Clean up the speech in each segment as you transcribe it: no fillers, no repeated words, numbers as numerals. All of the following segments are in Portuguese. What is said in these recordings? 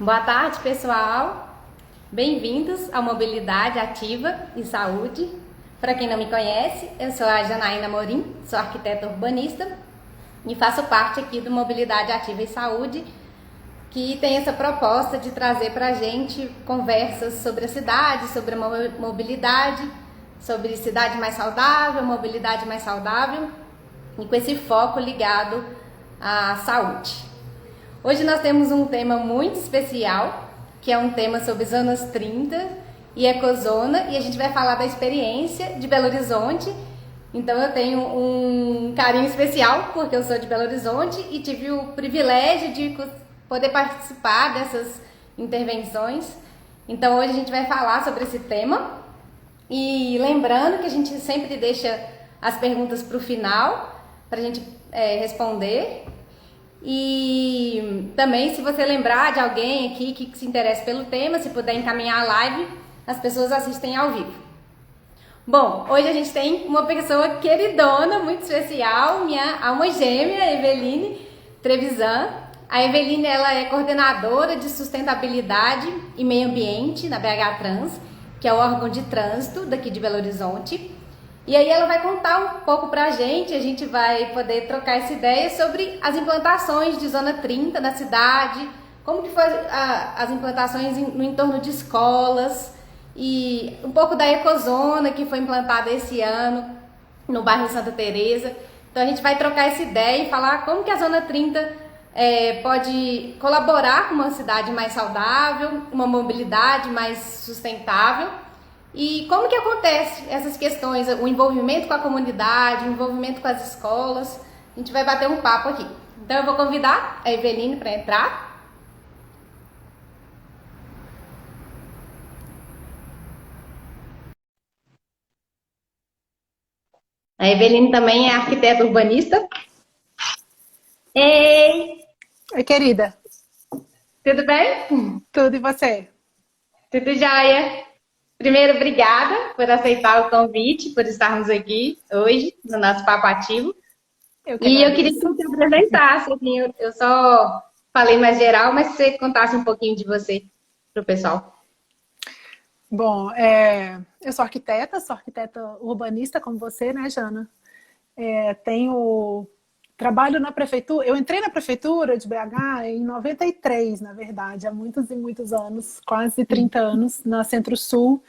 Boa tarde, pessoal. Bem-vindos ao Mobilidade Ativa e Saúde. Para quem não me conhece, eu sou a Janaína Morim, sou arquiteta urbanista e faço parte aqui do Mobilidade Ativa e Saúde, que tem essa proposta de trazer para a gente conversas sobre a cidade, sobre a mobilidade, sobre cidade mais saudável, mobilidade mais saudável e com esse foco ligado à saúde. Hoje nós temos um tema muito especial, que é um tema sobre zonas 30 e ecozona, e a gente vai falar da experiência de Belo Horizonte. Então eu tenho um carinho especial porque eu sou de Belo Horizonte e tive o privilégio de poder participar dessas intervenções. Então hoje a gente vai falar sobre esse tema e lembrando que a gente sempre deixa as perguntas para o final para a gente responder. E também, se você lembrar de alguém aqui que se interessa pelo tema, se puder encaminhar a live, as pessoas assistem ao vivo. Bom, hoje a gente tem uma pessoa queridona, muito especial, minha alma gêmea, Eveline Trevisan. A Eveline, ela é coordenadora de sustentabilidade e meio ambiente na BH Trans, que é o órgão de trânsito daqui de Belo Horizonte. E aí ela vai contar um pouco pra gente, a gente vai poder trocar essa ideia sobre as implantações de Zona 30 na cidade, como que foi as implantações no entorno de escolas e um pouco da ecozona que foi implantada esse ano no bairro Santa Teresa. Então a gente vai trocar essa ideia e falar como que a Zona 30 pode colaborar com uma cidade mais saudável, uma mobilidade mais sustentável. E como que acontece essas questões, o envolvimento com a comunidade, o envolvimento com as escolas. A gente vai bater um papo aqui. Então eu vou convidar a Eveline para entrar. A Eveline também é arquiteta urbanista. Ei! Oi, querida. Tudo bem? Tudo e você? Tudo jóia? Primeiro, obrigada por aceitar o convite, por estarmos aqui hoje no nosso Papo Ativo. Eu que E eu queria que agradeço. você apresentasse, assim, eu só falei mais geral, mas que você contasse um pouquinho de você para o pessoal. Bom, eu sou arquiteta urbanista como você, né, Jana? Trabalho na prefeitura, eu entrei na prefeitura de BH em 93, na verdade, há muitos e muitos anos, quase 30 anos, na Centro-Sul.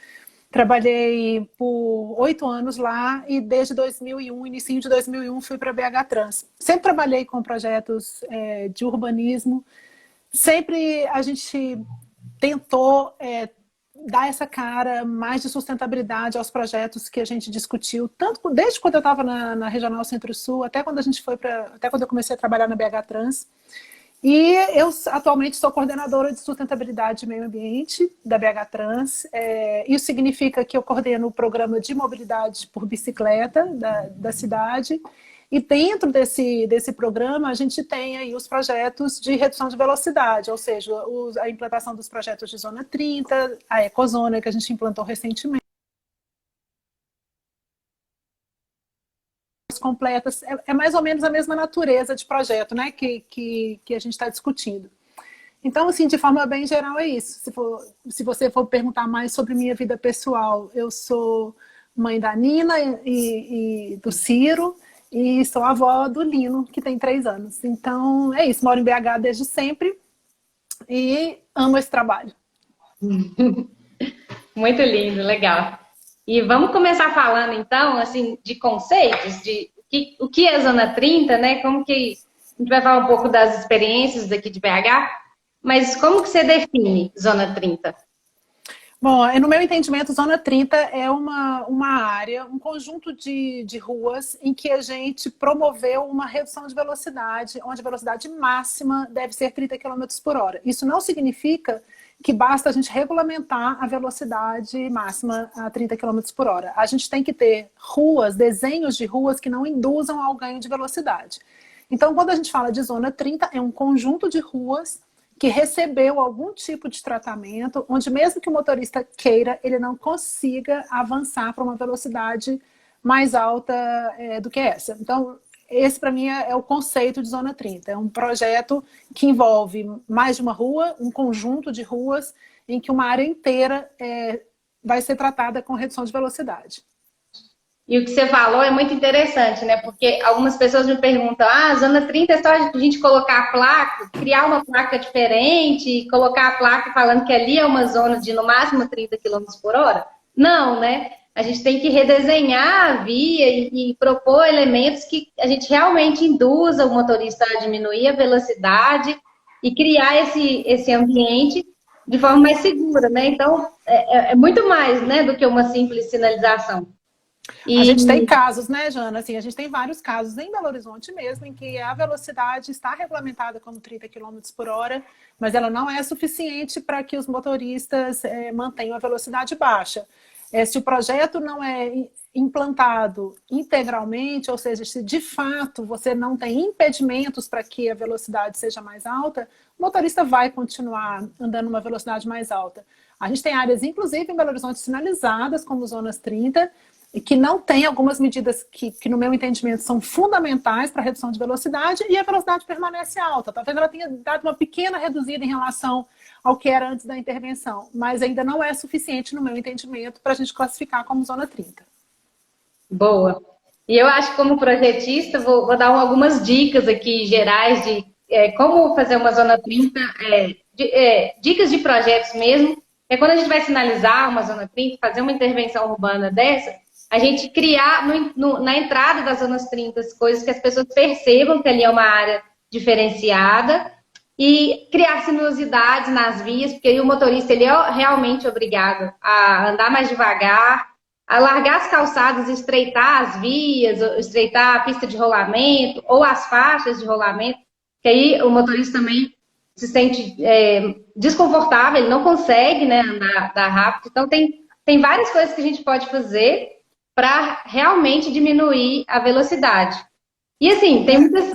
Trabalhei por 8 anos lá e desde 2001, início de 2001, fui para BH Trans. Sempre trabalhei com projetos de urbanismo, sempre a gente tentou dar essa cara mais de sustentabilidade aos projetos que a gente discutiu, tanto desde quando eu estava na Regional Centro-Sul, até quando até quando eu comecei a trabalhar na BH Trans. E eu atualmente sou coordenadora de sustentabilidade e meio ambiente da BH Trans. Isso significa que eu coordeno o programa de mobilidade por bicicleta da cidade. E dentro desse programa, a gente tem aí os projetos de redução de velocidade, ou seja, a implantação dos projetos de Zona 30, a Ecozona, que a gente implantou recentemente, completas. É mais ou menos a mesma natureza de projeto, né, que a gente está discutindo. Então, assim, de forma bem geral é isso. Se você for perguntar mais sobre minha vida pessoal, eu sou mãe da Nina e do Ciro, e sou avó do Lino, que tem 3 anos. Então, é isso. Moro em BH desde sempre e amo esse trabalho. Muito lindo, legal. E vamos começar falando, então, assim, de conceitos, de o que é Zona 30, né? Como que a gente vai falar um pouco das experiências daqui de BH, mas como que você define Zona 30? Bom, no meu entendimento, Zona 30 é uma área, um conjunto de ruas em que a gente promoveu uma redução de velocidade, onde a velocidade máxima deve ser 30 km por hora. Isso não significa que basta a gente regulamentar a velocidade máxima a 30 km por hora. A gente tem que ter ruas, desenhos de ruas que não induzam ao ganho de velocidade. Então, quando a gente fala de Zona 30, é um conjunto de ruas que recebeu algum tipo de tratamento, onde mesmo que o motorista queira, ele não consiga avançar para uma velocidade mais alta do que essa. Então, esse para mim é o conceito de Zona 30. É um projeto que envolve mais de uma rua, um conjunto de ruas em que uma área inteira vai ser tratada com redução de velocidade. E o que você falou é muito interessante, né? Porque algumas pessoas me perguntam, Zona 30 é só a gente colocar a placa, criar uma placa diferente, colocar a placa falando que ali é uma zona de no máximo 30 quilômetros por hora? Não, né? A gente tem que redesenhar a via e propor elementos que a gente realmente induza o motorista a diminuir a velocidade e criar esse ambiente de forma mais segura, né? Então, é muito mais, né, do que uma simples sinalização. A gente tem casos, né, Jana? Assim, a gente tem vários casos em Belo Horizonte mesmo, em que a velocidade está regulamentada como 30 quilômetros por hora, mas ela não é suficiente para que os motoristas mantenham a velocidade baixa. Se o projeto não é implantado integralmente, ou seja, se de fato você não tem impedimentos para que a velocidade seja mais alta, o motorista vai continuar andando numa velocidade mais alta. A gente tem áreas, inclusive em Belo Horizonte, sinalizadas como zonas 30, e que não tem algumas medidas que, no meu entendimento, são fundamentais para a redução de velocidade, e a velocidade permanece alta. Talvez ela tenha dado uma pequena reduzida em relação ao que era antes da intervenção, mas ainda não é suficiente, no meu entendimento, para a gente classificar como zona 30. Boa. E eu acho que, como projetista, vou dar algumas dicas aqui gerais de como fazer uma zona 30, dicas de projetos mesmo. Quando a gente vai sinalizar uma zona 30, fazer uma intervenção urbana dessa, a gente criar na entrada das zonas 30 coisas que as pessoas percebam que ali é uma área diferenciada e criar sinuosidades nas vias, porque aí o motorista ele é realmente obrigado a andar mais devagar, a largar as calçadas, estreitar as vias, estreitar a pista de rolamento ou as faixas de rolamento, que aí o motorista também se sente desconfortável, ele não consegue, né, andar rápido. Então tem várias coisas que a gente pode fazer para realmente diminuir a velocidade. E assim, tem muitas...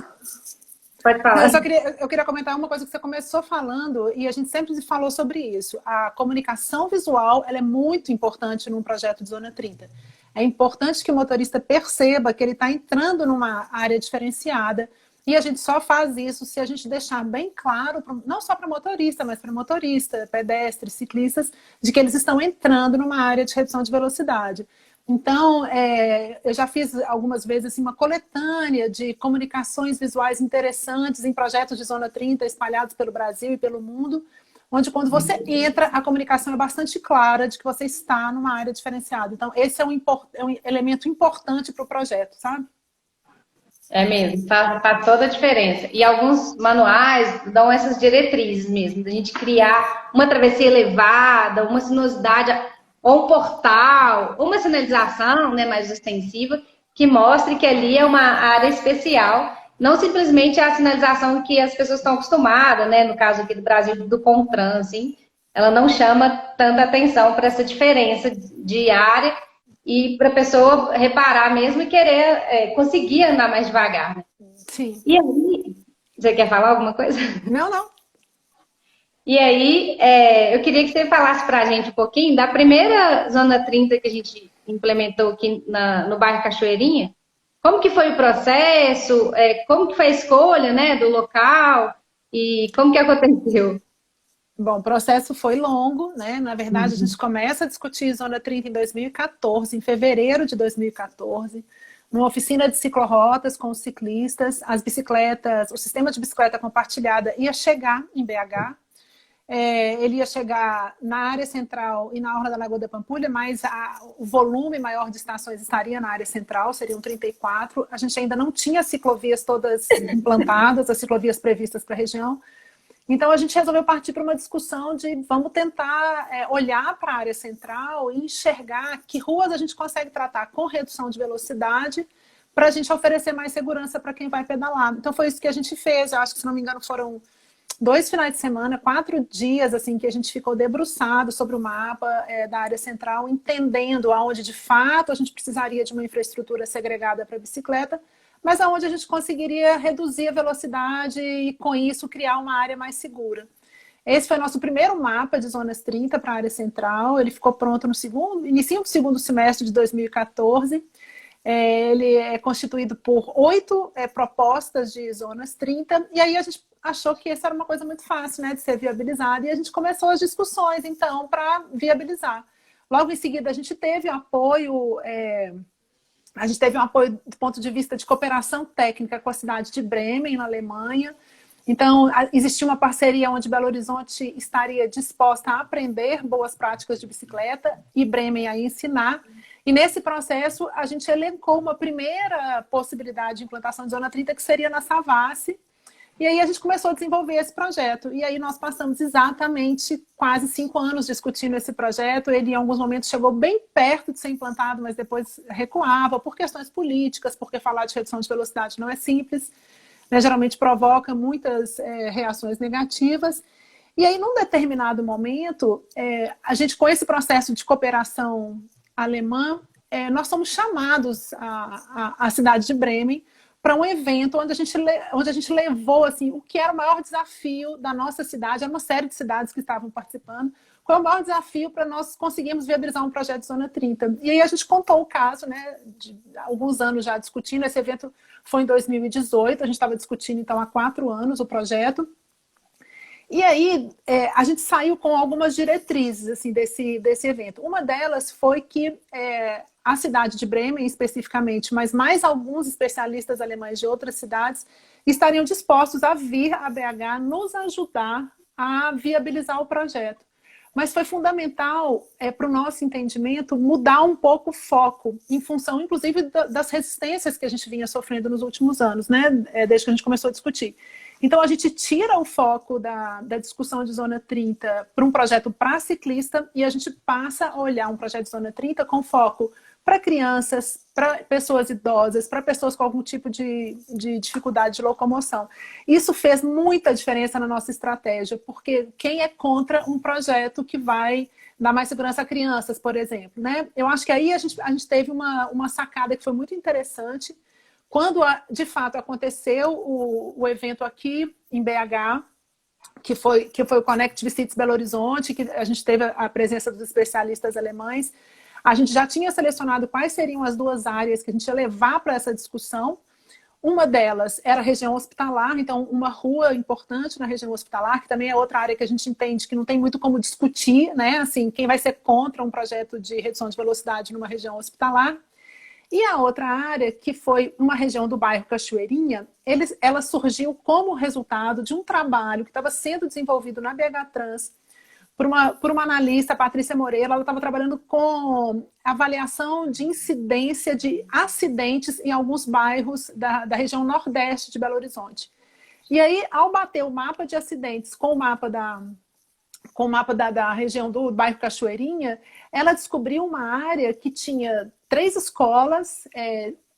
Pode falar. Eu queria comentar uma coisa que você começou falando, e a gente sempre falou sobre isso. A comunicação visual ela é muito importante num projeto de Zona 30. É importante que o motorista perceba que ele está entrando numa área diferenciada, e a gente só faz isso se a gente deixar bem claro, não só para motorista, mas para motorista, pedestres, ciclistas, de que eles estão entrando numa área de redução de velocidade. Então, eu já fiz algumas vezes assim, uma coletânea de comunicações visuais interessantes em projetos de Zona 30 espalhados pelo Brasil e pelo mundo, onde quando você entra, a comunicação é bastante clara de que você está numa área diferenciada. Então, esse é um elemento importante para o projeto, sabe? É mesmo, faz toda a diferença. E alguns manuais dão essas diretrizes mesmo, da gente criar uma travessia elevada, uma sinuosidade, ou um portal, ou uma sinalização, né, mais extensiva, que mostre que ali é uma área especial, não simplesmente a sinalização que as pessoas estão acostumadas, né, no caso aqui do Brasil, do CONTRAN, assim, ela não chama tanta atenção para essa diferença de área e para a pessoa reparar mesmo e querer conseguir andar mais devagar. Né? Sim. E aí, você quer falar alguma coisa? Não. E aí, eu queria que você falasse para a gente um pouquinho da primeira Zona 30 que a gente implementou aqui no bairro Cachoeirinha. Como que foi o processo? Como que foi a escolha, né, do local? E como que aconteceu? Bom, o processo foi longo, né? Na verdade, a gente começa a discutir Zona 30 em 2014, em fevereiro de 2014, numa oficina de ciclorotas com os ciclistas, as bicicletas, o sistema de bicicleta compartilhada ia chegar em BH. Ele ia chegar na área central e na orla da Lagoa da Pampulha, mas o volume maior de estações estaria na área central, seriam 34. A gente ainda não tinha as ciclovias todas implantadas, as ciclovias previstas para a região. Então, a gente resolveu partir para uma discussão de vamos tentar olhar para a área central e enxergar que ruas a gente consegue tratar com redução de velocidade para a gente oferecer mais segurança para quem vai pedalar. Então, foi isso que a gente fez. Eu acho que, se não me engano, foram 2 finais de semana, 4 dias, assim, que a gente ficou debruçado sobre o mapa da área central, entendendo aonde, de fato, a gente precisaria de uma infraestrutura segregada para bicicleta, mas aonde a gente conseguiria reduzir a velocidade e, com isso, criar uma área mais segura. Esse foi o nosso primeiro mapa de zonas 30 para a área central. Ele ficou pronto no início do segundo semestre de 2014. Ele é constituído por 8 propostas de zonas 30, e aí a gente achou que essa era uma coisa muito fácil, né, de ser viabilizada, e a gente começou as discussões, então, para viabilizar. Logo em seguida, a gente teve apoio do ponto de vista de cooperação técnica com a cidade de Bremen, na Alemanha. Então, existia uma parceria onde Belo Horizonte estaria disposta a aprender boas práticas de bicicleta e Bremen a ensinar. E nesse processo, a gente elencou uma primeira possibilidade de implantação de Zona 30, que seria na Savassi. E aí a gente começou a desenvolver esse projeto. E aí nós passamos exatamente quase 5 anos discutindo esse projeto. Ele, em alguns momentos, chegou bem perto de ser implantado, mas depois recuava por questões políticas, porque falar de redução de velocidade não é simples, né? Geralmente provoca muitas reações negativas. E aí, num determinado momento, a gente, com esse processo de cooperação alemã, nós somos chamados à cidade de Bremen para um evento onde a gente levou assim, o que era o maior desafio da nossa cidade, era uma série de cidades que estavam participando, qual é o maior desafio para nós conseguirmos viabilizar um projeto de Zona 30. E aí a gente contou o caso, né, de alguns anos já discutindo, esse evento foi em 2018, a gente estava discutindo então há 4 anos o projeto. E aí, a gente saiu com algumas diretrizes assim, desse evento. Uma delas foi que a cidade de Bremen, especificamente, mas mais alguns especialistas alemães de outras cidades, estariam dispostos a vir a BH nos ajudar a viabilizar o projeto. Mas foi fundamental, para o nosso entendimento, mudar um pouco o foco, em função, inclusive, das resistências que a gente vinha sofrendo nos últimos anos, né? Desde que a gente começou a discutir. Então, a gente tira o foco da discussão de Zona 30 para um projeto para ciclista e a gente passa a olhar um projeto de Zona 30 com foco para crianças, para pessoas idosas, para pessoas com algum tipo de dificuldade de locomoção. Isso fez muita diferença na nossa estratégia, porque quem é contra um projeto que vai dar mais segurança a crianças, por exemplo, né? Eu acho que aí a gente teve uma sacada que foi muito interessante. Quando, de fato, aconteceu o evento aqui em BH, que foi o Connect Cities Belo Horizonte, que a gente teve a presença dos especialistas alemães, a gente já tinha selecionado quais seriam as 2 áreas que a gente ia levar para essa discussão. Uma delas era a região hospitalar, então uma rua importante na região hospitalar, que também é outra área que a gente entende que não tem muito como discutir, né? Assim, quem vai ser contra um projeto de redução de velocidade numa região hospitalar. E a outra área, que foi uma região do bairro Cachoeirinha, ela surgiu como resultado de um trabalho que estava sendo desenvolvido na BH Trans por uma analista, Patrícia Moreira. Ela estava trabalhando com avaliação de incidência de acidentes em alguns bairros da região nordeste de Belo Horizonte. E aí, ao bater o mapa de acidentes com o mapa da região do bairro Cachoeirinha, ela descobriu uma área que tinha 3 escolas,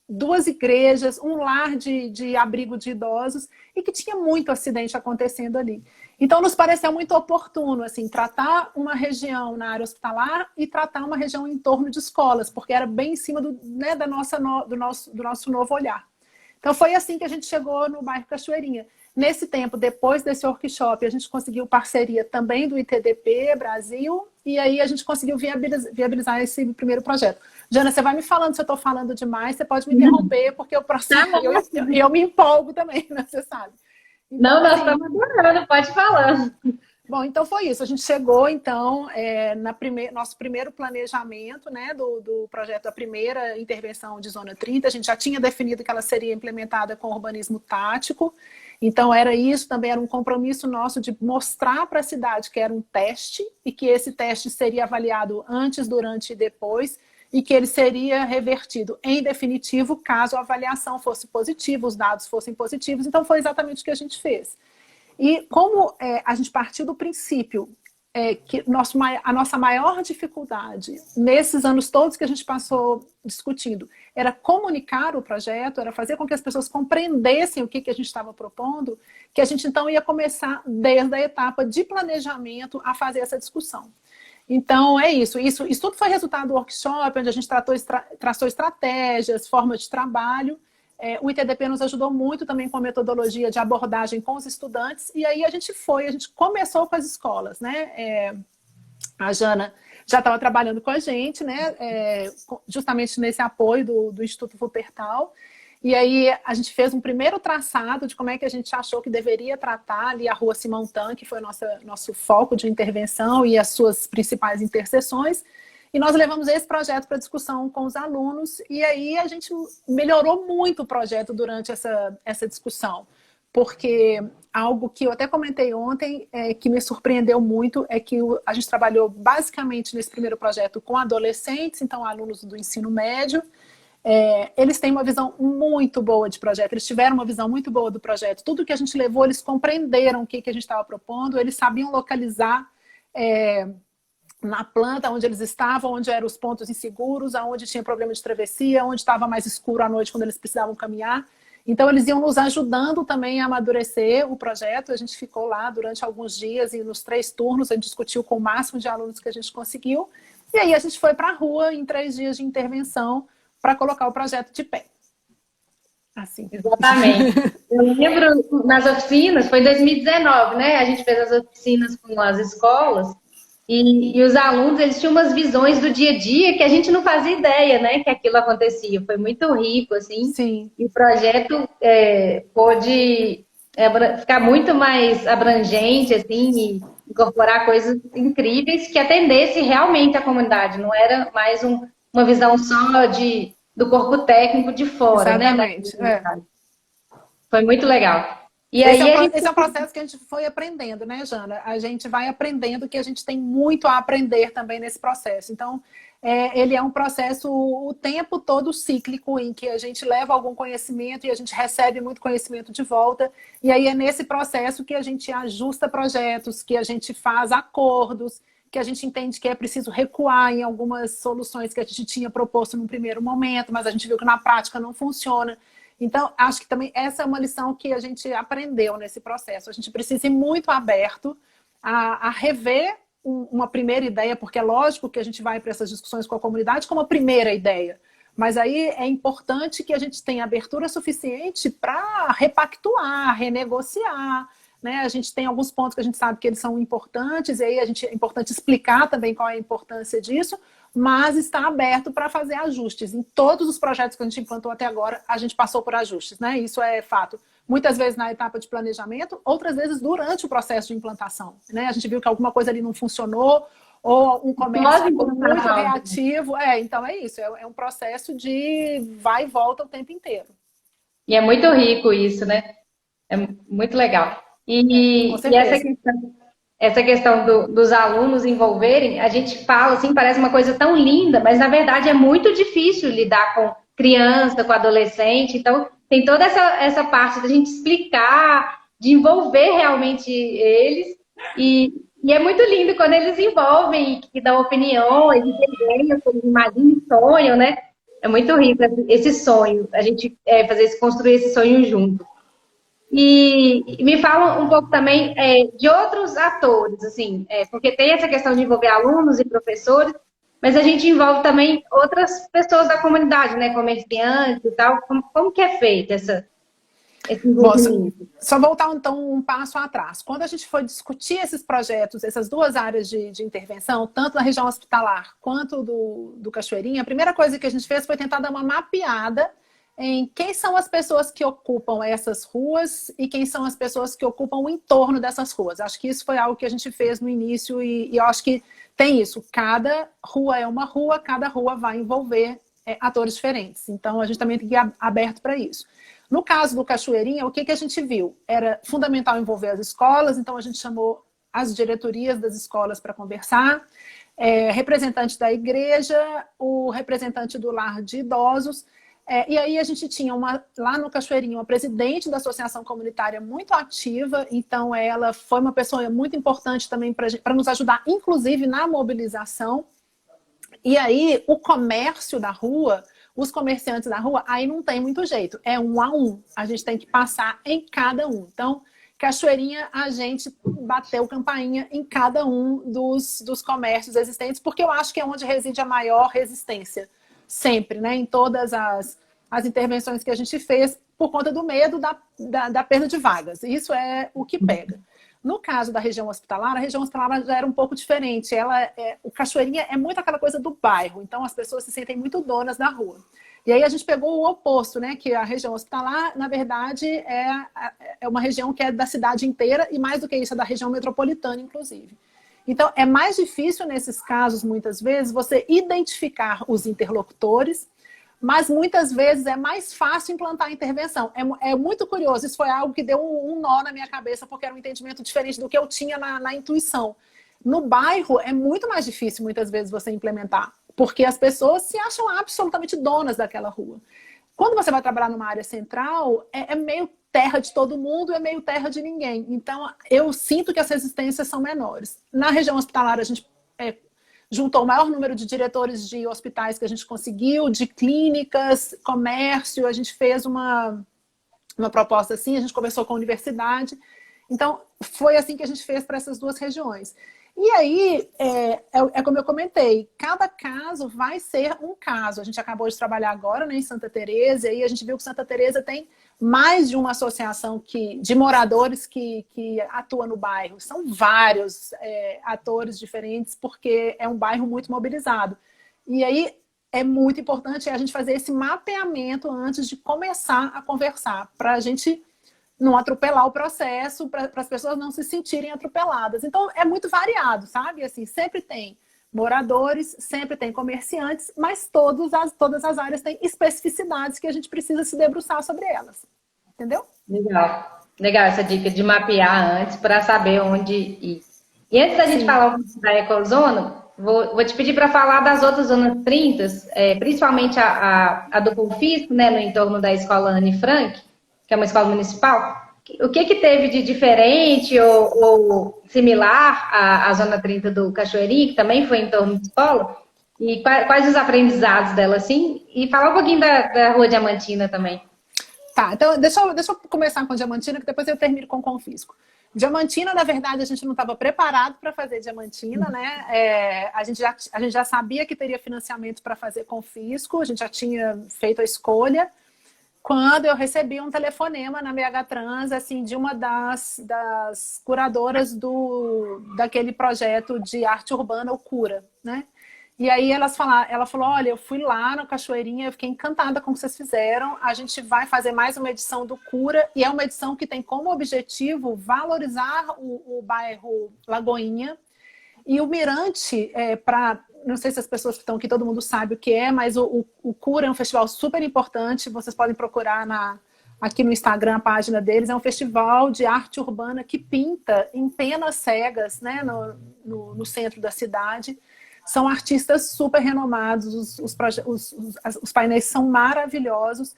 2 igrejas, um lar de abrigo de idosos e que tinha muito acidente acontecendo ali. Então, nos pareceu muito oportuno assim, tratar uma região na área hospitalar e tratar uma região em torno de escolas, porque era bem em cima do nosso novo olhar. Então, foi assim que a gente chegou no bairro Cachoeirinha. Nesse tempo, depois desse workshop, a gente conseguiu parceria também do ITDP Brasil, e aí a gente conseguiu viabilizar esse primeiro projeto. Jana, você vai me falando se eu estou falando demais, você pode me interromper, porque eu me empolgo também, né? Você sabe. Então, não, nós estamos adorando, pode falar. Bom, então foi isso. A gente chegou, então, nosso primeiro planejamento, né, do projeto, da primeira intervenção de Zona 30. A gente já tinha definido que ela seria implementada com urbanismo tático. Então, era isso, também era um compromisso nosso de mostrar para a cidade que era um teste e que esse teste seria avaliado antes, durante e depois e que ele seria revertido em definitivo caso a avaliação fosse positiva, os dados fossem positivos. Então, foi exatamente o que a gente fez. E como a gente partiu do princípio que a nossa maior dificuldade nesses anos todos que a gente passou discutindo era comunicar o projeto, era fazer com que as pessoas compreendessem o que a gente estava propondo, que a gente então ia começar desde a etapa de planejamento a fazer essa discussão. Então, é isso. Isso tudo foi resultado do workshop, onde a gente traçou estratégias, formas de trabalho. O ITDP nos ajudou muito também com a metodologia de abordagem com os estudantes, e aí a gente começou com as escolas, né? A Jana já estava trabalhando com a gente, né? Justamente nesse apoio do Instituto Wuppertal. E aí a gente fez um primeiro traçado de como é que a gente achou que deveria tratar ali a Rua Simão-Tan, que foi o nosso foco de intervenção e as suas principais interseções. E nós levamos esse projeto para discussão com os alunos, e aí a gente melhorou muito o projeto durante essa discussão, porque algo que eu até comentei ontem, que me surpreendeu muito, é que a gente trabalhou basicamente nesse primeiro projeto com adolescentes, então alunos do ensino médio. Eles têm uma visão muito boa de projeto, eles tiveram uma visão muito boa do projeto. Tudo que a gente levou, eles compreenderam o que a gente estava propondo, eles sabiam localizar na planta onde eles estavam, onde eram os pontos inseguros, onde tinha problema de travessia, onde estava mais escuro à noite quando eles precisavam caminhar. Então eles iam nos ajudando também a amadurecer o projeto. A gente ficou lá durante alguns dias e nos 3 turnos a gente discutiu com o máximo de alunos que a gente conseguiu. E aí a gente foi para a rua em 3 dias de intervenção para colocar o projeto de pé. Assim. Exatamente. Eu lembro nas oficinas, foi 2019, né? A gente fez as oficinas com as escolas e os alunos, eles tinham umas visões do dia a dia que a gente não fazia ideia, né? Que aquilo acontecia. Foi muito rico, assim. Sim. E o projeto pôde ficar muito mais abrangente, assim, e incorporar coisas incríveis que atendesse realmente a comunidade. Não era mais uma visão só do corpo técnico de fora, exatamente, né? Foi muito legal. E esse é um processo que a gente foi aprendendo, né, Jana? A gente vai aprendendo que a gente tem muito a aprender também nesse processo. Então, ele é um processo o tempo todo cíclico, em que a gente leva algum conhecimento e a gente recebe muito conhecimento de volta. E aí é nesse processo que a gente ajusta projetos, que a gente faz acordos, que a gente entende que é preciso recuar em algumas soluções que a gente tinha proposto num primeiro momento, mas a gente viu que na prática não funciona. Então, acho que também essa é uma lição que a gente aprendeu nesse processo. A gente precisa ir muito aberto a rever uma primeira ideia, porque é lógico que a gente vai para essas discussões com a comunidade como a primeira ideia. Mas aí é importante que a gente tenha abertura suficiente para repactuar, renegociar, né? A gente tem alguns pontos que a gente sabe que eles são importantes, e aí é importante explicar também qual é a importância disso, mas está aberto para fazer ajustes. Em todos os projetos que a gente implantou até agora, a gente passou por ajustes, né? Isso é fato. Muitas vezes na etapa de planejamento, outras vezes durante o processo de implantação, né? A gente viu que alguma coisa ali não funcionou, ou um comércio ficou muito reativo. Então é isso, é um processo de vai e volta o tempo inteiro. E é muito rico isso, né? É muito legal. E essa questão dos alunos envolverem, a gente fala assim, parece uma coisa tão linda, mas na verdade é muito difícil lidar com criança, com adolescente. Então, tem toda essa parte da gente explicar, de envolver realmente eles. E é muito lindo quando eles envolvem, que dão opinião, eles desenham, eles imaginam, sonham, né? É muito rico esse sonho, a gente construir esse sonho junto. E me fala um pouco também de outros atores, assim, porque tem essa questão de envolver alunos e professores, mas a gente envolve também outras pessoas da comunidade, né, comerciantes e tal. Como que é feito esse envolvimento? Só voltar então um passo atrás. Quando a gente foi discutir esses projetos, essas 2 áreas de intervenção, tanto na região hospitalar quanto do Cachoeirinha, a primeira coisa que a gente fez foi tentar dar uma mapeada em quem são as pessoas que ocupam essas ruas e quem são as pessoas que ocupam o entorno dessas ruas. Acho que isso foi algo que a gente fez no início e eu acho que tem isso. Cada rua é uma rua, cada rua vai envolver atores diferentes. Então, a gente também tem que ir aberto para isso. No caso do Cachoeirinha, o que a gente viu? Era fundamental envolver as escolas, então a gente chamou as diretorias das escolas para conversar, representante da igreja, o representante do lar de idosos. E aí a gente tinha lá no Cachoeirinho uma presidente da associação comunitária muito ativa, então ela foi uma pessoa muito importante também para nos ajudar, inclusive na mobilização. E aí o comércio da rua, os comerciantes da rua, aí não tem muito jeito, é 1 a 1, a gente tem que passar em cada um. Então, Cachoeirinha, a gente bateu campainha em cada um dos comércios existentes, porque eu acho que é onde reside a maior resistência. Sempre, né? Em todas as intervenções que a gente fez, por conta do medo da perda de vagas. Isso é o que pega. No caso da região hospitalar, a região hospitalar já era um pouco diferente. O Cachoeirinha é muito aquela coisa do bairro, então as pessoas se sentem muito donas da rua. E aí a gente pegou o oposto, né? Que a região hospitalar, na verdade, é uma região que é da cidade inteira e mais do que isso, é da região metropolitana, inclusive. Então, é mais difícil nesses casos, muitas vezes, você identificar os interlocutores, mas muitas vezes é mais fácil implantar a intervenção. É muito curioso, isso foi algo que deu um nó na minha cabeça, porque era um entendimento diferente do que eu tinha na intuição. No bairro, é muito mais difícil, muitas vezes, você implementar, porque as pessoas se acham absolutamente donas daquela rua. Quando você vai trabalhar numa área central, é meio terra de todo mundo, é meio terra de ninguém. Então, eu sinto que as resistências são menores. Na região hospitalar, a gente juntou o maior número de diretores de hospitais que a gente conseguiu, de clínicas, comércio, a gente fez uma proposta assim, a gente conversou com a universidade. Então, foi assim que a gente fez para essas duas regiões. E aí, como eu comentei, cada caso vai ser um caso. A gente acabou de trabalhar agora, né, em Santa Teresa, e aí a gente viu que Santa Teresa tem mais de uma associação de moradores que atua no bairro. São vários atores diferentes, porque é um bairro muito mobilizado. E aí é muito importante a gente fazer esse mapeamento antes de começar a conversar, para a gente não atropelar o processo, para as pessoas não se sentirem atropeladas. Então, é muito variado, sabe? Assim, sempre tem moradores, sempre tem comerciantes, mas todas as áreas têm especificidades que a gente precisa se debruçar sobre elas. Entendeu? Legal. Legal essa dica de mapear antes para saber onde ir. E antes da gente falar um pouco da Ecozona, vou te pedir para falar das outras zonas 30, principalmente a do Confisco, né, no entorno da escola Anne Frank, que é uma escola municipal. O que teve de diferente ou similar à Zona 30 do Cachoeirinha, que também foi em torno de escola? E quais os aprendizados dela, assim? E falar um pouquinho da Rua Diamantina também. Tá, então deixa eu começar com Diamantina, que depois eu termino com Confisco. Diamantina, na verdade, a gente não estava preparado para fazer Diamantina, né? A gente já sabia que teria financiamento para fazer Confisco, a gente já tinha feito a escolha, quando eu recebi um telefonema na BH Trans, assim, de uma das curadoras daquele projeto de arte urbana, o Cura, né? E aí ela falou, olha, eu fui lá no Cachoeirinha, eu fiquei encantada com o que vocês fizeram, a gente vai fazer mais uma edição do Cura, e é uma edição que tem como objetivo valorizar o bairro Lagoinha, e o Mirante, não sei se as pessoas que estão aqui, todo mundo sabe o que é, mas o Cura é um festival super importante, vocês podem procurar aqui no Instagram a página deles, é um festival de arte urbana que pinta em penas cegas, né, no centro da cidade. São artistas super renomados, os painéis são maravilhosos,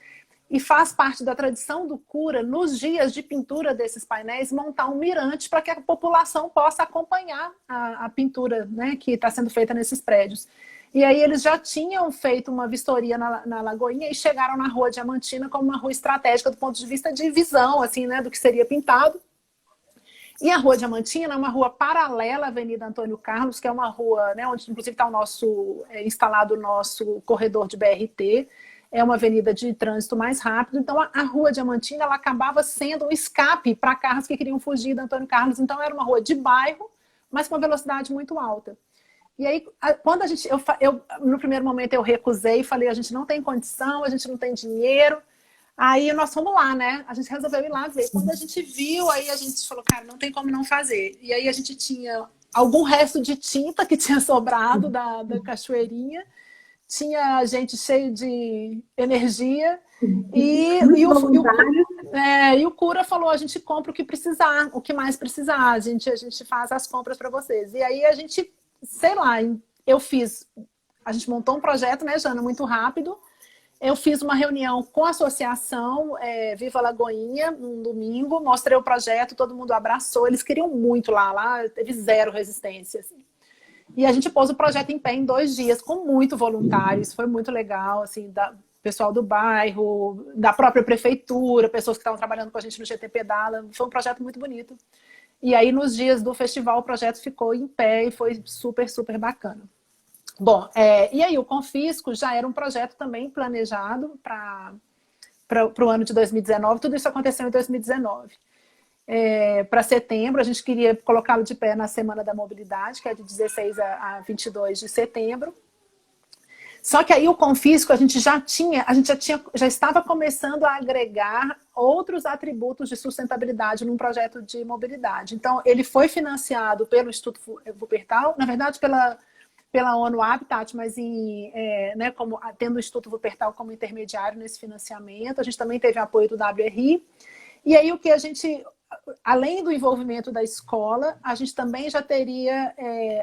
e faz parte da tradição do Cura, nos dias de pintura desses painéis, montar um mirante para que a população possa acompanhar a pintura, né, que está sendo feita nesses prédios. E aí eles já tinham feito uma vistoria na Lagoinha e chegaram na Rua Diamantina como uma rua estratégica do ponto de vista de visão, assim, né, do que seria pintado. E a Rua Diamantina é uma rua paralela à Avenida Antônio Carlos, que é uma rua, né, onde inclusive está instalado o nosso corredor de BRT. É uma avenida de trânsito mais rápido. Então, a Rua Diamantina ela acabava sendo um escape para carros que queriam fugir da Antônio Carlos. Então, era uma rua de bairro, mas com uma velocidade muito alta. E aí, quando no primeiro momento eu recusei e falei, a gente não tem condição, a gente não tem dinheiro. Aí nós fomos lá, né? A gente resolveu ir lá ver. Quando a gente viu, aí a gente falou, cara, não tem como não fazer. E aí a gente tinha algum resto de tinta que tinha sobrado da Cachoeirinha. Tinha gente cheia de energia. E o Cura falou, a gente compra o que precisar, o que mais precisar. A gente faz as compras para vocês. E aí a gente, sei lá, a gente montou um projeto, né, Jana, muito rápido. Eu fiz uma reunião com a associação Viva Lagoinha, num domingo, mostrei o projeto, todo mundo abraçou, eles queriam muito lá teve zero resistência. Assim. E a gente pôs o projeto em pé em 2 dias, com muito voluntário, isso foi muito legal, assim, pessoal do bairro, da própria prefeitura, pessoas que estavam trabalhando com a gente no GT Pedala, foi um projeto muito bonito. E aí, nos dias do festival, o projeto ficou em pé e foi super, super bacana. Bom, e aí o Confisco já era um projeto também planejado para o ano de 2019, tudo isso aconteceu em 2019. para setembro. A gente queria colocá-lo de pé na Semana da Mobilidade, que é de 16 a 22 de setembro. Só que aí o Confisco, a gente já estava começando a agregar outros atributos de sustentabilidade num projeto de mobilidade. Então, ele foi financiado pelo Instituto Wuppertal, na verdade pela ONU Habitat, mas tendo o Instituto Wuppertal como intermediário nesse financiamento. A gente também teve apoio do WRI. E aí o que a gente, além do envolvimento da escola, a gente também já teria,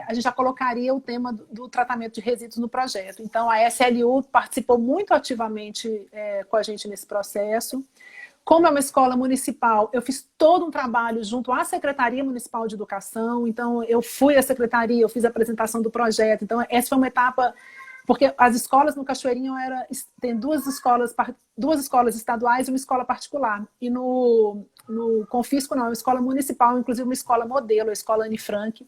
a gente já colocaria o tema do tratamento de resíduos no projeto. Então a SLU participou muito ativamente com a gente nesse processo. Como é uma escola municipal, eu fiz todo um trabalho junto à Secretaria Municipal de Educação. Então eu fui à secretaria, eu fiz a apresentação do projeto. Então essa foi uma etapa, porque as escolas no Cachoeirinho tem duas escolas estaduais e uma escola particular. E no Confisco não, é uma escola municipal, inclusive uma escola modelo, a escola Anne Frank.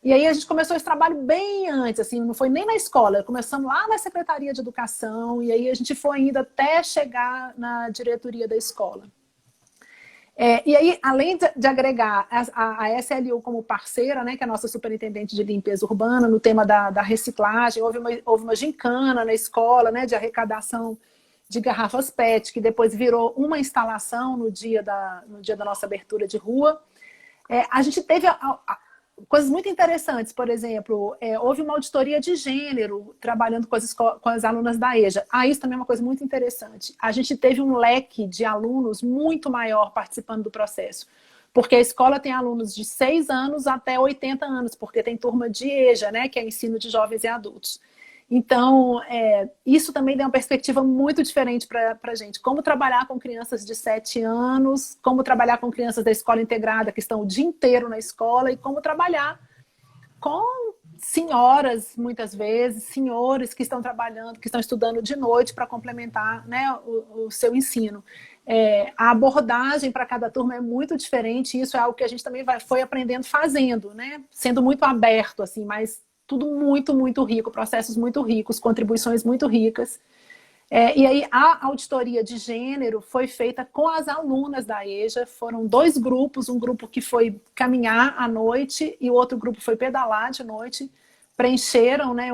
E aí a gente começou esse trabalho bem antes, assim, não foi nem na escola, começamos lá na Secretaria de Educação, e aí a gente foi ainda até chegar na diretoria da escola. E aí, além de agregar a SLU como parceira, né, que é a nossa superintendente de limpeza urbana, no tema da reciclagem, houve uma gincana na escola, né, de arrecadação de garrafas PET, que depois virou uma instalação no dia da nossa abertura de rua. A gente teve coisas muito interessantes, por exemplo, houve uma auditoria de gênero trabalhando com as alunas da EJA. Isso também é uma coisa muito interessante. A gente teve um leque de alunos muito maior participando do processo, porque a escola tem alunos de 6 anos até 80 anos, porque tem turma de EJA, né, que é ensino de jovens e adultos. Então, isso também deu uma perspectiva muito diferente para a gente. Como trabalhar com crianças de 7 anos, como trabalhar com crianças da escola integrada, que estão o dia inteiro na escola, e como trabalhar com senhoras, muitas vezes, senhores que estão trabalhando, que estão estudando de noite para complementar, né, o seu ensino. A abordagem para cada turma é muito diferente, e isso é algo que a gente também foi aprendendo fazendo, né, sendo muito aberto, assim, mas tudo muito, muito rico, processos muito ricos, contribuições muito ricas. E aí a auditoria de gênero foi feita com as alunas da EJA, foram 2 grupos, um grupo que foi caminhar à noite e o outro grupo foi pedalar de noite, preencheram, né,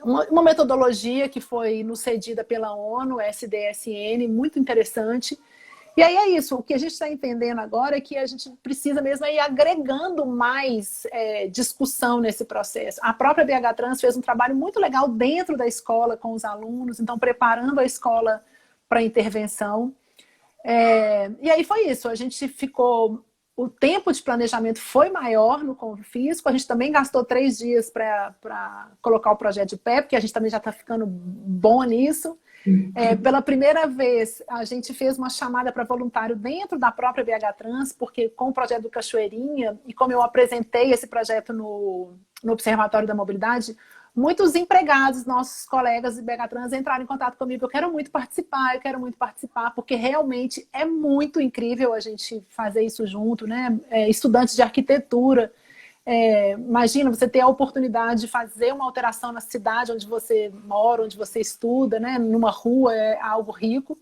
uma metodologia que foi nos cedida pela ONU, SDSN, muito interessante. E aí é isso, o que a gente está entendendo agora é que a gente precisa mesmo ir agregando mais discussão nesse processo. A própria BH Trans fez um trabalho muito legal dentro da escola com os alunos, então preparando a escola para a intervenção. E aí foi isso, a gente ficou... O tempo de planejamento foi maior no Confisco, a gente também gastou 3 dias para colocar o projeto de pé, porque a gente também já está ficando bom nisso. Pela primeira vez, a gente fez uma chamada para voluntário dentro da própria BH Trans, porque com o projeto do Cachoeirinha, e como eu apresentei esse projeto no Observatório da Mobilidade, muitos empregados, nossos colegas de BH Trans entraram em contato comigo. Eu quero muito participar, porque realmente é muito incrível a gente fazer isso junto, né? Estudantes de arquitetura, imagina você ter a oportunidade de fazer uma alteração na cidade onde você mora, onde você estuda, né? Numa rua, é algo rico.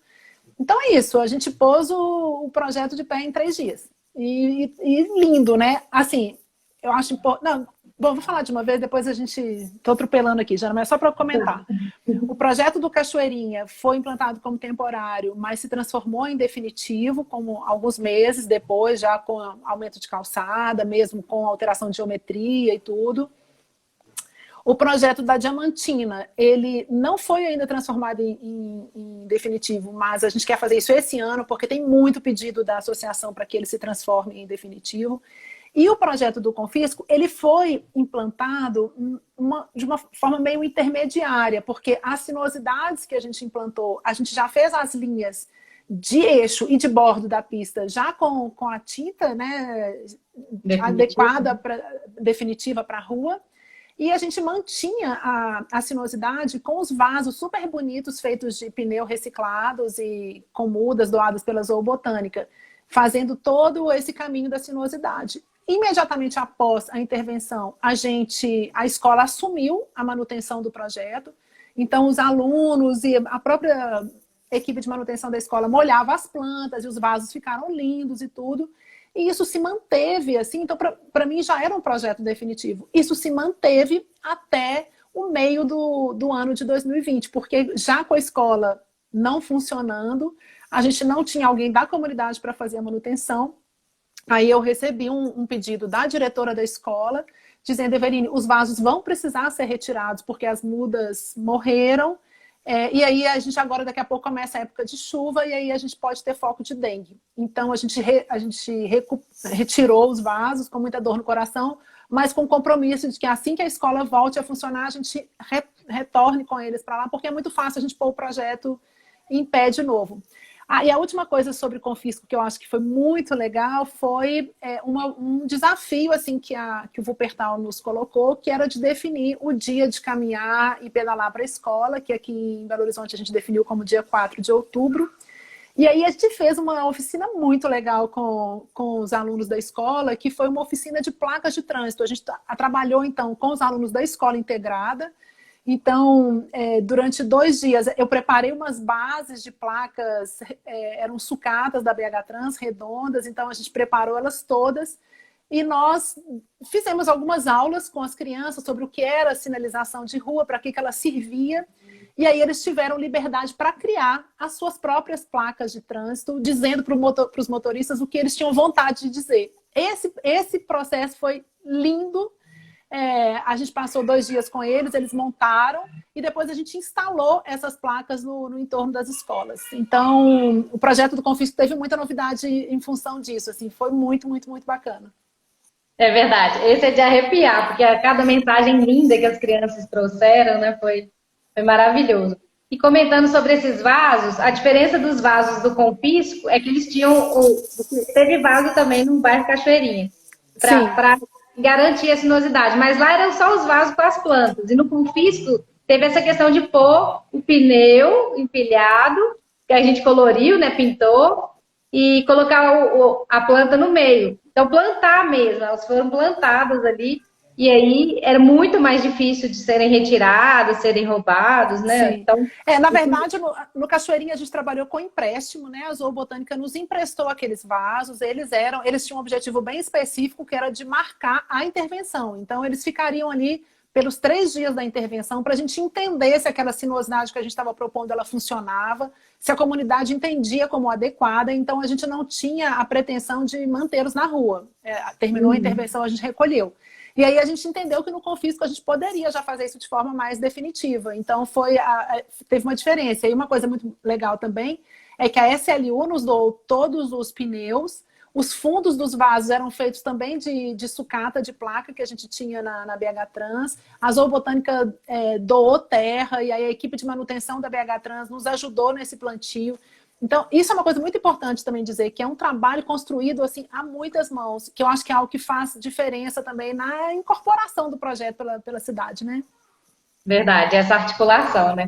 Então é isso, a gente pôs o projeto de pé em 3 dias. E lindo, né? Assim, eu acho importante... Não, bom, vou falar de uma vez, depois a gente... Estou atropelando aqui, já, mas é só para comentar. O projeto do Cachoeirinha foi implantado como temporário, mas se transformou em definitivo, como alguns meses depois, já com aumento de calçada, mesmo com alteração de geometria e tudo. O projeto da Diamantina, ele não foi ainda transformado em definitivo, mas a gente quer fazer isso esse ano, porque tem muito pedido da associação para que ele se transforme em definitivo. E o projeto do Confisco, ele foi implantado de uma forma meio intermediária, porque as sinuosidades que a gente implantou, a gente já fez as linhas de eixo e de bordo da pista já com a tinta, né, adequada, definitiva para a rua. E a gente mantinha a sinuosidade com os vasos super bonitos feitos de pneu reciclados e com mudas doadas pela Zoobotânica, fazendo todo esse caminho da sinuosidade. Imediatamente após a intervenção, a escola assumiu a manutenção do projeto. Então, os alunos e a própria a equipe de manutenção da escola molhava as plantas e os vasos ficaram lindos e tudo. E isso se manteve, assim, então para mim já era um projeto definitivo. Isso se manteve até o meio do ano de 2020, porque já com a escola não funcionando, a gente não tinha alguém da comunidade para fazer a manutenção. Aí eu recebi um pedido da diretora da escola, dizendo: Eveline, os vasos vão precisar ser retirados, porque as mudas morreram, e aí a gente agora, daqui a pouco, começa a época de chuva, e aí a gente pode ter foco de dengue. Então a gente retirou os vasos com muita dor no coração, mas com compromisso de que assim que a escola volte a funcionar, a gente retorne com eles para lá, porque é muito fácil a gente pôr o projeto em pé de novo. E a última coisa sobre confisco que eu acho que foi muito legal foi um desafio assim, que o Wuppertal nos colocou, que era de definir o dia de caminhar e pedalar para a escola, que aqui em Belo Horizonte a gente definiu como dia 4 de outubro. E aí a gente fez uma oficina muito legal com os alunos da escola, que foi uma oficina de placas de trânsito. A gente trabalhou então com os alunos da escola integrada. Então, durante 2 dias, eu preparei umas bases de placas, eram sucatas da BH Trans, redondas, então a gente preparou elas todas e nós fizemos algumas aulas com as crianças sobre o que era a sinalização de rua, para que ela servia, e aí eles tiveram liberdade para criar as suas próprias placas de trânsito, dizendo para os motoristas o que eles tinham vontade de dizer. Esse processo foi lindo. A gente passou 2 dias com eles montaram e depois a gente instalou essas placas no entorno das escolas. Então, o projeto do Confisco teve muita novidade em função disso, assim, foi muito, muito, muito bacana. É verdade, esse é de arrepiar, porque cada mensagem linda que as crianças trouxeram, né, foi maravilhoso. E comentando sobre esses vasos, a diferença dos vasos do Confisco é que eles tinham, teve vaso também no bairro Cachoeirinha, para garantir a sinuosidade, mas lá eram só os vasos com as plantas, e no Confisco teve essa questão de pôr o pneu empilhado, que a gente coloriu, né, pintou, e colocar a planta no meio. Então plantar mesmo, elas foram plantadas ali, e aí era muito mais difícil de serem retirados, serem roubados, né? Sim. Então, na verdade, no Cachoeirinha a gente trabalhou com empréstimo, né? A Zoobotânica nos emprestou aqueles vasos, eles tinham um objetivo bem específico, que era de marcar a intervenção. Então, eles ficariam ali pelos 3 dias da intervenção para a gente entender se aquela sinuosidade que a gente estava propondo, ela funcionava, se a comunidade entendia como adequada. Então, a gente não tinha a pretensão de mantê-los na rua. Terminou a intervenção, a gente recolheu. E aí a gente entendeu que no Confisco a gente poderia já fazer isso de forma mais definitiva. Então teve uma diferença. E uma coisa muito legal também é que a SLU nos doou todos os pneus. Os fundos dos vasos eram feitos também de sucata, de placa que a gente tinha na BH Trans. A Zoobotânica doou terra e aí a equipe de manutenção da BH Trans nos ajudou nesse plantio. Então, isso é uma coisa muito importante também dizer, que é um trabalho construído assim a muitas mãos, que eu acho que é algo que faz diferença também na incorporação do projeto pela cidade, né? Verdade, essa articulação, né?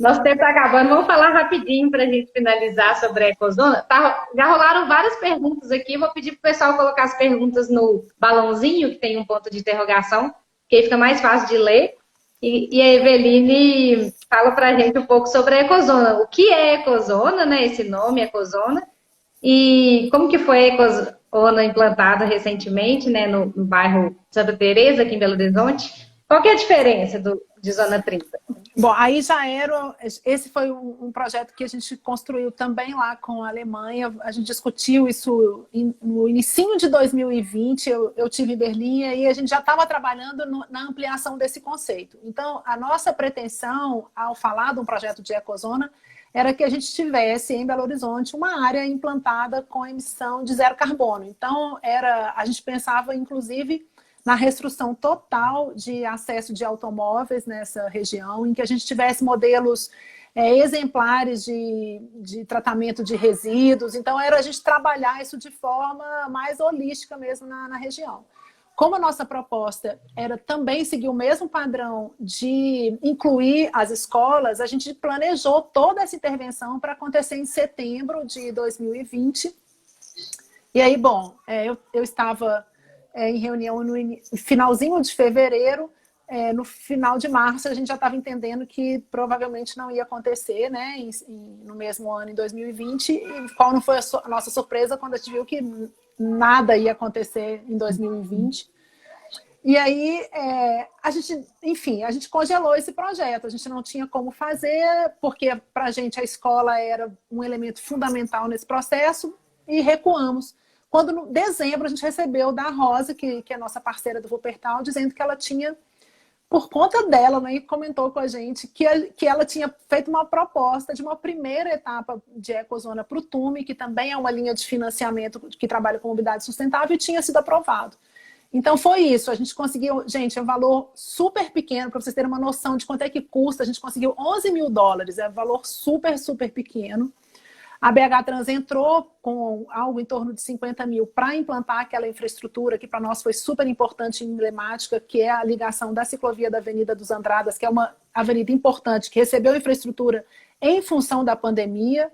Nosso tempo está acabando, vamos falar rapidinho para a gente finalizar sobre a Ecozona. Já rolaram várias perguntas aqui, vou pedir para o pessoal colocar as perguntas no balãozinho, que tem um ponto de interrogação, que aí fica mais fácil de ler. E a Eveline fala para a gente um pouco sobre a Ecozona. O que é Ecozona, né? Esse nome, Ecozona. E como que foi a Ecozona implantada recentemente, né? No bairro Santa Teresa, aqui em Belo Horizonte. Qual que é a diferença de Zona 30? Bom, aí esse foi um projeto que a gente construiu também lá com a Alemanha. A gente discutiu isso no início de 2020, eu tive em Berlim, e a gente já estava trabalhando na ampliação desse conceito. Então, a nossa pretensão, ao falar de um projeto de Ecozona, era que a gente tivesse em Belo Horizonte uma área implantada com emissão de 0 carbono. Então, a gente pensava, inclusive, na restrição total de acesso de automóveis nessa região, em que a gente tivesse modelos exemplares de tratamento de resíduos. Então, era a gente trabalhar isso de forma mais holística mesmo na região. Como a nossa proposta era também seguir o mesmo padrão de incluir as escolas, a gente planejou toda essa intervenção para acontecer em setembro de 2020. E aí, bom, eu estava em reunião no finalzinho de fevereiro no final de março, a gente já estava entendendo que provavelmente não ia acontecer, né, no mesmo ano, em 2020. E qual não foi a nossa surpresa quando a gente viu que nada ia acontecer em 2020. E aí, enfim, a gente congelou esse projeto. A gente não tinha como fazer, porque para a gente a escola era um elemento fundamental nesse processo, e recuamos. Quando, em dezembro, a gente recebeu da Rosa, que é a nossa parceira do Wuppertal, dizendo que ela tinha, por conta dela, né, e comentou com a gente que ela tinha feito uma proposta de uma primeira etapa de ecozona para o TUME, que também é uma linha de financiamento que trabalha com mobilidade sustentável, e tinha sido aprovado. Então foi isso, a gente conseguiu, gente, é um valor super pequeno, para vocês terem uma noção de quanto é que custa, a gente conseguiu $11 mil, é um valor super, super pequeno. A BH Trans entrou com algo em torno de 50 mil para implantar aquela infraestrutura que para nós foi super importante e emblemática, que é a ligação da ciclovia da Avenida dos Andradas, que é uma avenida importante, que recebeu infraestrutura em função da pandemia,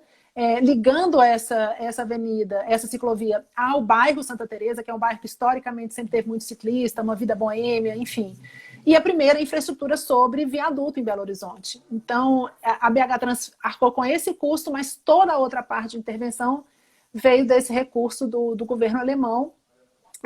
ligando essa avenida, essa ciclovia ao bairro Santa Teresa, que é um bairro que historicamente sempre teve muito ciclista, uma vida boêmia, enfim. E a primeira infraestrutura sobre viaduto em Belo Horizonte. Então, a BH Trans arcou com esse custo, mas toda a outra parte de intervenção veio desse recurso do governo alemão.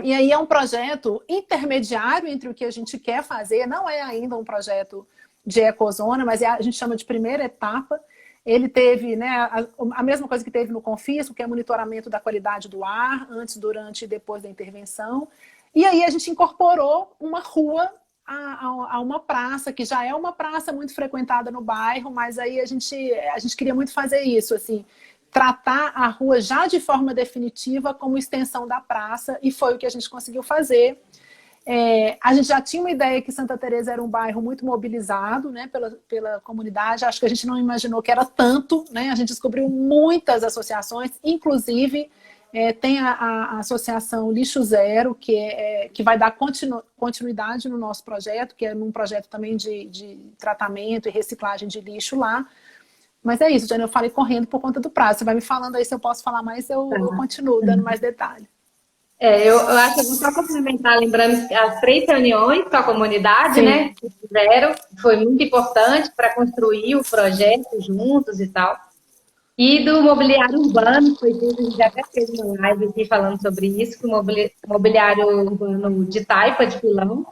E aí é um projeto intermediário entre o que a gente quer fazer, não é ainda um projeto de ecozona, mas a gente chama de primeira etapa. Ele teve, né, a mesma coisa que teve no Confisco, que é monitoramento da qualidade do ar, antes, durante e depois da intervenção. E aí a gente incorporou uma rua a uma praça, que já é uma praça muito frequentada no bairro, mas aí a gente queria muito fazer isso, assim, tratar a rua já de forma definitiva como extensão da praça, e foi o que a gente conseguiu fazer. A gente já tinha uma ideia que Santa Teresa era um bairro muito mobilizado, né, pela comunidade. Acho que a gente não imaginou que era tanto, né? A gente descobriu muitas associações, inclusive tem a associação Lixo Zero, que vai dar continuidade no nosso projeto, que é um projeto também de tratamento e reciclagem de lixo lá. Mas é isso, Jane, eu falei correndo por conta do prazo. Você vai me falando aí, se eu posso falar mais, eu continuo dando mais detalhe. Eu acho que eu vou só complementar, lembrando que as 3 reuniões com a comunidade, Sim, né, que fizeram, foi muito importante para construir o projeto juntos e tal. E do mobiliário urbano, que a gente já até fez uma live aqui falando sobre isso, que o mobiliário urbano de taipa de pilão,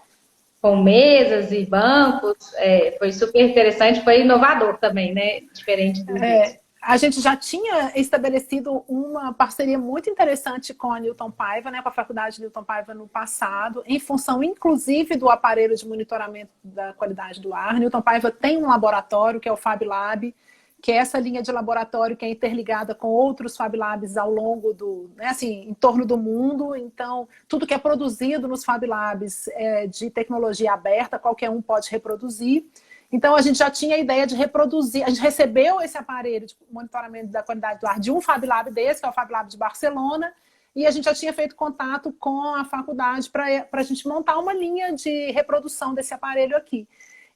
com mesas e bancos, foi super interessante, foi inovador também, né, diferente dos outros. A gente já tinha estabelecido uma parceria muito interessante com a Newton Paiva, né, com a Faculdade Newton Paiva no passado, em função, inclusive, do aparelho de monitoramento da qualidade do ar. Newton Paiva tem um laboratório, que é o Fab Lab, que é essa linha de laboratório que é interligada com outros Fab Labs ao longo né, assim, em torno do mundo. Então, tudo que é produzido nos Fab Labs é de tecnologia aberta, qualquer um pode reproduzir. Então, a gente já tinha a ideia de reproduzir, a gente recebeu esse aparelho de monitoramento da qualidade do ar de um Fab Lab desse, que é o Fab Lab de Barcelona, e a gente já tinha feito contato com a faculdade para a gente montar uma linha de reprodução desse aparelho aqui.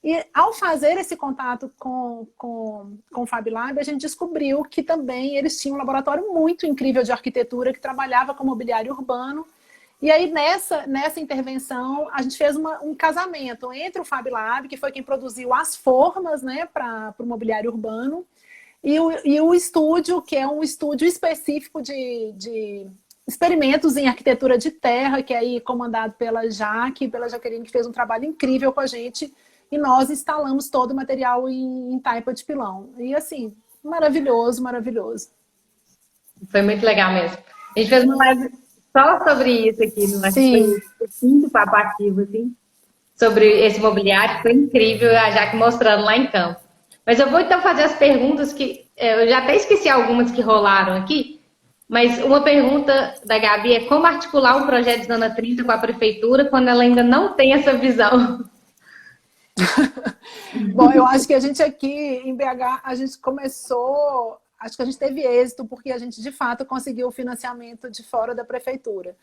E ao fazer esse contato com o Fab Lab, a gente descobriu que também eles tinham um laboratório muito incrível de arquitetura que trabalhava com mobiliário urbano. E aí, nessa intervenção, a gente fez um casamento entre o Fab Lab, que foi quem produziu as formas, né, para o mobiliário urbano, e o estúdio, que é um estúdio específico de experimentos em arquitetura de terra, que é aí comandado pela Jaqueline, que fez um trabalho incrível com a gente, e nós instalamos todo o material em taipa de pilão. E assim, maravilhoso, maravilhoso. Foi muito legal mesmo. A gente fez uma live só sobre isso aqui, no quinto papo ativo, assim, sobre esse mobiliário, foi incrível, a Jaque mostrando lá em campo. Mas eu vou então fazer as perguntas que eu já até esqueci algumas que rolaram aqui, mas uma pergunta da Gabi é como articular um projeto de Zona 30 com a prefeitura quando ela ainda não tem essa visão? Bom, eu acho que a gente aqui em BH, a gente começou... Acho que a gente teve êxito porque a gente, de fato, conseguiu o financiamento de fora da prefeitura.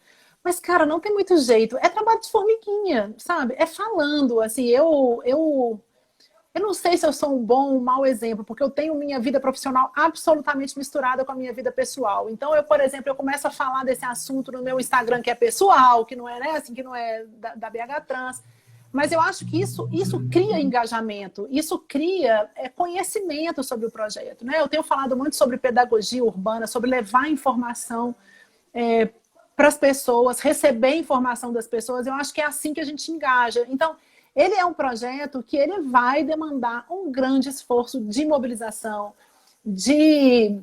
Mas, cara, não tem muito jeito. É trabalho de formiguinha, sabe? É falando, assim, eu não sei se eu sou um bom ou um mau exemplo, porque eu tenho minha vida profissional absolutamente misturada com a minha vida pessoal. Então, por exemplo, eu começo a falar desse assunto no meu Instagram, que é pessoal, que não é, né, assim, que não é da BH Trans. Mas eu acho que isso cria engajamento, isso cria conhecimento sobre o projeto, né? Eu tenho falado muito sobre pedagogia urbana, sobre levar informação para as pessoas, receber informação das pessoas. Eu acho que é assim que a gente engaja. Então, ele é um projeto que ele vai demandar um grande esforço de mobilização, de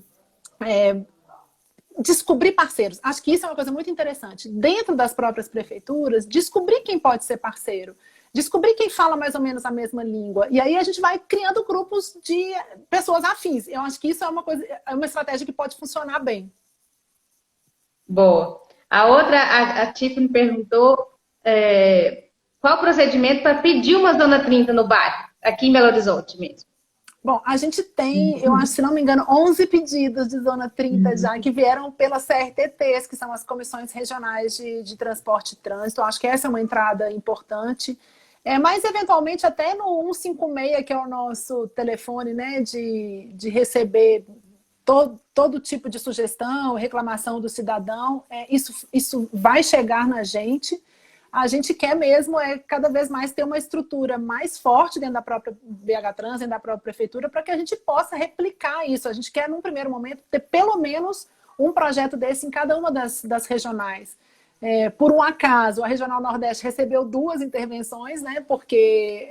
descobrir parceiros. Acho que isso é uma coisa muito interessante. Dentro das próprias prefeituras, descobrir quem pode ser parceiro. Descobrir quem fala mais ou menos a mesma língua. E aí a gente vai criando grupos de pessoas afins. Eu acho que isso é uma estratégia que pode funcionar bem. Boa. A outra, a Tiffany perguntou qual o procedimento para pedir uma Zona 30 no bairro, aqui em Belo Horizonte mesmo. Bom, a gente tem, eu acho, se não me engano, 11 pedidos de Zona 30 já, que vieram pelas CRTTs, que são as Comissões Regionais de Transporte e Trânsito. Eu acho que essa é uma entrada importante. Mas, eventualmente, até no 156, que é o nosso telefone, né, de receber todo tipo de sugestão, reclamação do cidadão, isso vai chegar na gente. A gente quer mesmo cada vez mais ter uma estrutura mais forte dentro da própria BH Trans, dentro da própria prefeitura, para que a gente possa replicar isso. A gente quer, num primeiro momento, ter pelo menos um projeto desse em cada uma das regionais. Por um acaso, a Regional Nordeste recebeu 2 intervenções, né? Porque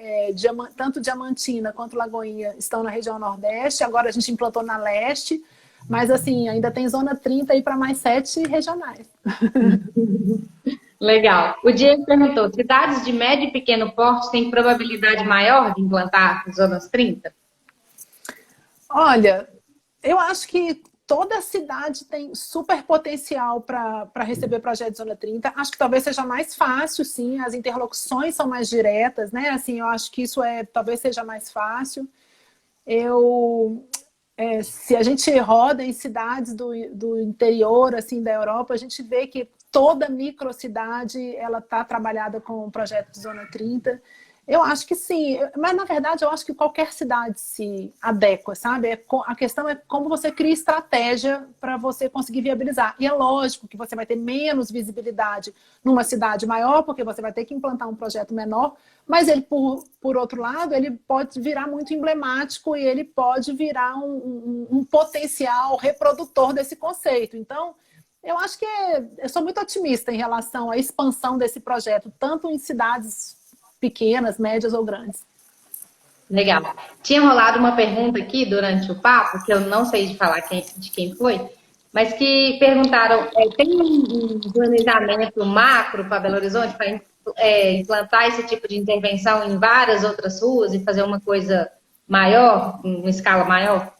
tanto Diamantina quanto Lagoinha estão na região Nordeste, agora a gente implantou na Leste, mas assim, ainda tem Zona 30 aí para mais 7 regionais. Legal. O Diego perguntou, cidades de médio e pequeno porte têm probabilidade maior de implantar zonas 30? Olha, eu acho que toda cidade tem super potencial para receber projeto de Zona 30. Acho que talvez seja mais fácil, sim. As interlocuções são mais diretas, né? Assim, eu acho que isso talvez seja mais fácil. Se a gente roda em cidades do interior, assim, da Europa, a gente vê que toda microcidade ela está trabalhada com o projeto de Zona 30. Eu acho que sim, mas na verdade eu acho que qualquer cidade se adequa, sabe? A questão é como você cria estratégia para você conseguir viabilizar. E é lógico que você vai ter menos visibilidade numa cidade maior, porque você vai ter que implantar um projeto menor, mas ele, por outro lado, ele pode virar muito emblemático e ele pode virar um potencial reprodutor desse conceito. Então, eu acho que eu sou muito otimista em relação à expansão desse projeto, tanto em cidades pequenas, médias ou grandes. Legal. Tinha rolado uma pergunta aqui durante o papo, que eu não sei de falar de quem foi, mas que perguntaram, tem um planejamento macro para Belo Horizonte para implantar esse tipo de intervenção em várias outras ruas e fazer uma coisa maior, uma escala maior?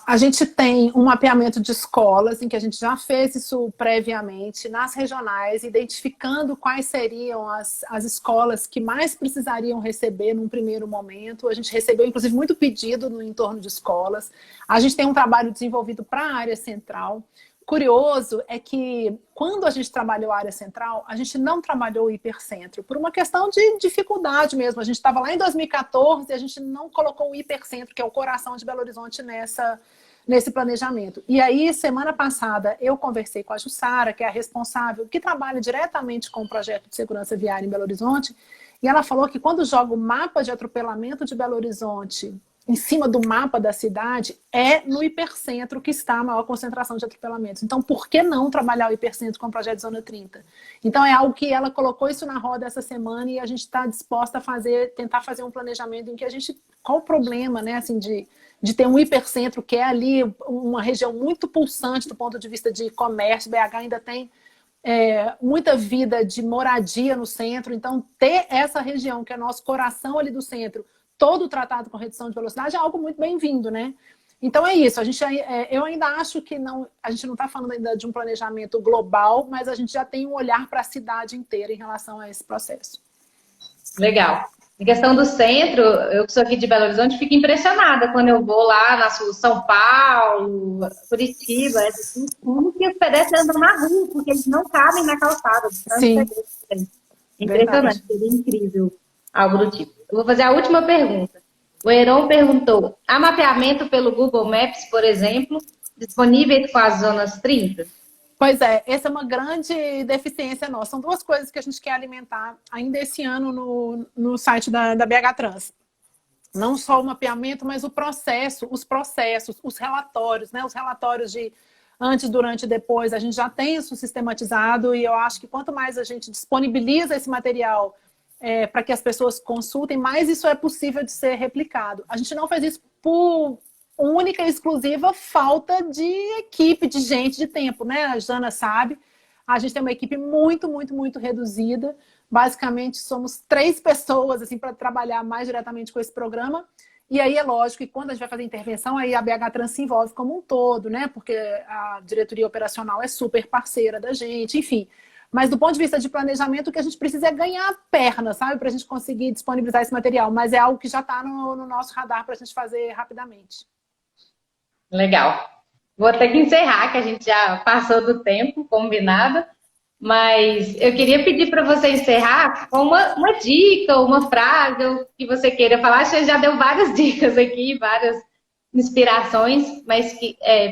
A gente tem um mapeamento de escolas, em que a gente já fez isso previamente, nas regionais, identificando quais seriam as escolas que mais precisariam receber num primeiro momento. A gente recebeu, inclusive, muito pedido no entorno de escolas. A gente tem um trabalho desenvolvido para a área central. Curioso é que, quando a gente trabalhou a área central, a gente não trabalhou o hipercentro, por uma questão de dificuldade mesmo. A gente estava lá em 2014 e a gente não colocou o hipercentro, que é o coração de Belo Horizonte, nesse planejamento. E aí, semana passada, eu conversei com a Jussara, que é a responsável, que trabalha diretamente com o projeto de segurança viária em Belo Horizonte, e ela falou que quando joga o mapa de atropelamento de Belo Horizonte em cima do mapa da cidade, é no hipercentro que está a maior concentração de atropelamentos. Então, por que não trabalhar o hipercentro com o projeto de Zona 30? Então, é algo que ela colocou isso na roda essa semana e a gente está disposta a tentar fazer um planejamento em que a gente... Qual o problema, né, assim, de ter um hipercentro que é ali uma região muito pulsante do ponto de vista de comércio. BH ainda tem muita vida de moradia no centro, então ter essa região, que é nosso coração ali do centro, todo tratado com redução de velocidade é algo muito bem-vindo, né? Então é isso, eu ainda acho que a gente não está falando ainda de um planejamento global, mas a gente já tem um olhar para a cidade inteira em relação a esse processo. Legal. Em questão do centro, eu que sou aqui de Belo Horizonte, fico impressionada quando eu vou lá na São Paulo, Curitiba, como que os pedestres andam na rua, porque eles não cabem na calçada. Sim. Impressionante, seria incrível algo do tipo. Eu vou fazer a última pergunta. O Heron perguntou, há mapeamento pelo Google Maps, por exemplo, disponível com as zonas 30? Pois é, essa é uma grande deficiência nossa. São duas coisas que a gente quer alimentar ainda esse ano no site da BH Trans. Não só o mapeamento, mas o processo, os processos, os relatórios, né? Os relatórios de antes, durante e depois. A gente já tem isso sistematizado e eu acho que quanto mais a gente disponibiliza esse material para que as pessoas consultem, mais isso é possível de ser replicado. A gente não faz isso por única e exclusiva falta de equipe, de gente, de tempo, né? A Jana sabe. A gente tem uma equipe muito, muito, muito reduzida. Basicamente, somos 3 pessoas assim, para trabalhar mais diretamente com esse programa. E aí é lógico que quando a gente vai fazer intervenção, aí a BH Trans se envolve como um todo, né? Porque a diretoria operacional é super parceira da gente, enfim. Mas do ponto de vista de planejamento, o que a gente precisa é ganhar a perna, sabe? Para a gente conseguir disponibilizar esse material. Mas é algo que já está no nosso radar para a gente fazer rapidamente. Legal. Vou ter que encerrar, que a gente já passou do tempo combinado, mas eu queria pedir para você encerrar com uma dica, uma frase, o que você queira falar. Acho que já deu várias dicas aqui, várias inspirações, mas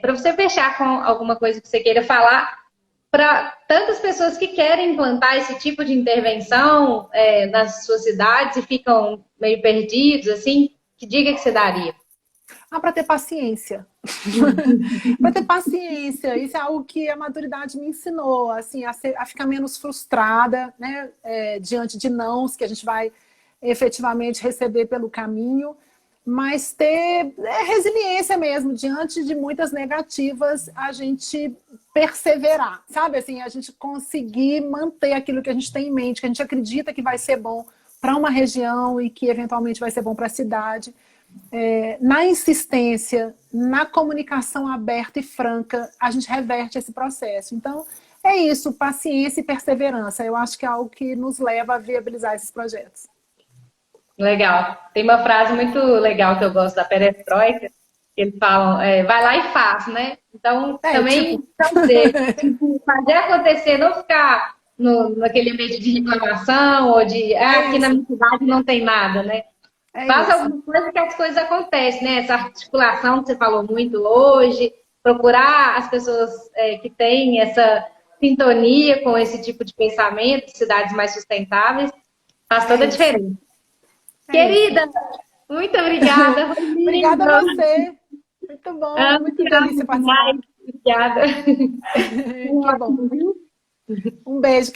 para você fechar com alguma coisa que você queira falar para tantas pessoas que querem implantar esse tipo de intervenção nas suas cidades e ficam meio perdidos, assim, que dica que você daria? Para ter paciência. Para ter paciência. Isso é algo que a maturidade me ensinou, assim, a ficar menos frustrada, né, diante de nãos que a gente vai efetivamente receber pelo caminho, mas ter resiliência mesmo, diante de muitas negativas, a gente perseverar, sabe? Assim, a gente conseguir manter aquilo que a gente tem em mente, que a gente acredita que vai ser bom para uma região e que eventualmente vai ser bom para a cidade. Na insistência, na comunicação aberta e franca, a gente reverte esse processo. Então, é isso, paciência e perseverança. Eu acho que é algo que nos leva a viabilizar esses projetos. Legal. Tem uma frase muito legal que eu gosto da perestroika, que eles falam, vai lá e faz, né? Então, também fazer acontecer, não ficar naquele ambiente de reclamação ou de aqui na minha cidade não tem nada, né? Faz alguma coisa que as coisas acontecem, né? Essa articulação que você falou muito hoje, procurar as pessoas que têm essa sintonia com esse tipo de pensamento, cidades mais sustentáveis, faz toda a diferença. Querida, muito obrigada. Obrigada a você. Muito bom, muito delícia participar. Obrigada. Que bom. Um beijo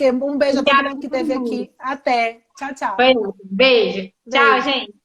a todo mundo que esteve aqui. Até. Tchau, tchau. Beijo. Tchau, gente.